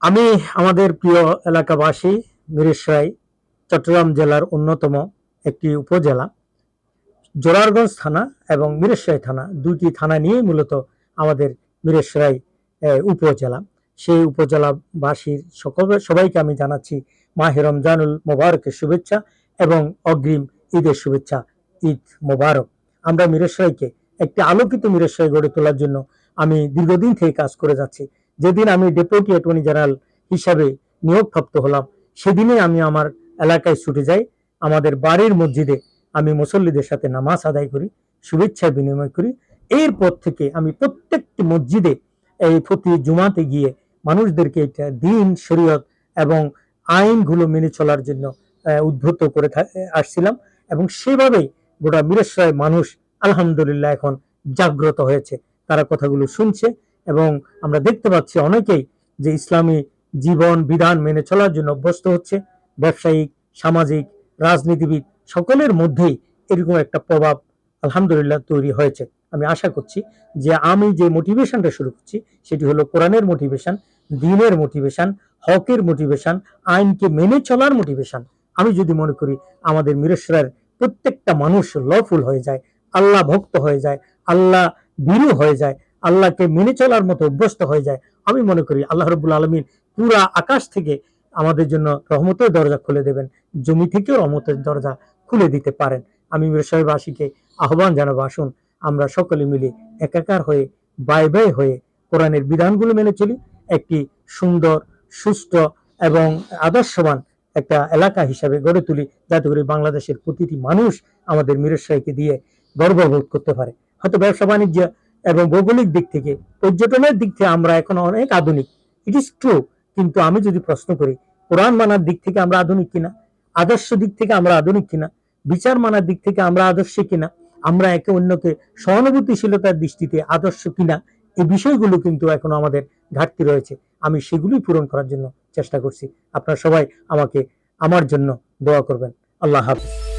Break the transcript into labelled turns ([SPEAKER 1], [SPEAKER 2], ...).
[SPEAKER 1] আমি আমাদের প্রিয় এলাকাবাসী মিরসরাই চট্টগ্রাম জেলার অন্যতম একটি উপজেলা জোরারগঞ্জ থানা এবং মিরসরাই থানা দুইটি থানা নিয়ে মূলত আমাদের মিরসরাই উপজেলা। সেই উপজেলাবাসীর সবাইকে আমি জানাচ্ছি মাহে রমজানুল মোবারকের শুভেচ্ছা এবং অগ্রিম ঈদের শুভেচ্ছা। ঈদ মোবারক। আমরা মিরসরাইকে একটি আলোকিত মিরসরাই গড়ে তোলার জন্য আমি দীর্ঘদিন থেকে কাজ করে যাচ্ছি। যেদিন আমি ডেপুটি অ্যাটর্নি জেনারেল হিসাবে নিয়োগপ্রাপ্ত হলাম সেদিনে আমি আমার এলাকায় ছুটে যাই, আমাদের বাড়ির মসজিদে আমি মুসল্লিদের সাথে নামাজ আদায় করি, শুভেচ্ছা বিনিময় করি। এরপর থেকে আমি প্রত্যেকটি মসজিদে এই প্রতি জুমাতে গিয়ে মানুষদেরকে এটা দিন শরীয়ত এবং আইনগুলো মেনে চলার জন্য উদ্বুদ্ধ করে আসছিলাম এবং সেভাবেই গোটা মিরসরাই মানুষ আলহামদুলিল্লাহ এখন জাগ্রত হয়েছে, তারা কথাগুলো শুনছে এবং আমরা দেখতে পাচ্ছি অনেকেই যে ইসলামী জীবন বিধান মেনে চলার জন্য অভ্যস্ত হচ্ছে। ব্যবসায়িক, সামাজিক, রাজনীতিবিদ সকলের মধ্যেই এরকম একটা প্রভাব আলহামদুলিল্লাহ তৈরি হয়েছে। আমি আশা করছি যে আমি যে মোটিভেশনটা শুরু করছি সেটি হলো কোরআনের মোটিভেশন, দ্বীনের মোটিভেশন, হকের মোটিভেশন, আইনকে মেনে চলার মোটিভেশন। আমি যদি মনে করি আমাদের মিরসরাইয়ের প্রত্যেকটা মানুষ লফুল হয়ে যায়, আল্লাহ ভক্ত হয়ে যায়, আল্লাহ ভীরু হয়ে যায়, আল্লাহকে মেনে চলার মতো অভ্যস্ত হয়ে যায়, আমি মনে করি আল্লাহ রাব্বুল আলামিন পুরা আকাশ থেকে আমাদের জন্য রহমতের দরজা খুলে দেবেন, জমি থেকেও রহমতের দরজা খুলে দিতে পারেন। আমি মিরসরাইবাসীকে আহ্বান জানাবো, আসুন আমরা সকলে মিলে একাকার হয়ে বাই হয়ে কোরআনের বিধানগুলো মেনে চলি, একটি সুন্দর, সুস্থ এবং আদর্শবান একটা এলাকা হিসাবে গড়ে তুলি, যাতে করে বাংলাদেশের প্রতিটি মানুষ আমাদের মিরসরাইকে দিয়ে গর্ববোধ করতে পারে। হয়তো ব্যবসা বাণিজ্য এবং ভৌগোলিক দিক থেকে, পর্যটনের দিক থেকে আমরা এখন অনেক আধুনিক, ইট ইজ ট্রু, কিন্তু আমি যদি প্রশ্ন করি কোরআন মানার দিক থেকে আমরা আধুনিক কিনা, আদর্শ দিক থেকে আমরা আধুনিক কিনা, বিচার মানার দিক থেকে আমরা আদর্শ কিনা, আমরা একে অন্যকে সহানুভূতিশীলতার দৃষ্টিতে আদর্শ কিনা, এই বিষয়গুলো কিন্তু এখনো আমাদের ঘাটতি রয়েছে। আমি সেগুলি পূরণ করার জন্য চেষ্টা করছি। আপনারা সবাই আমাকে আমার জন্য দোয়া করবেন। আল্লাহ হাফেজ।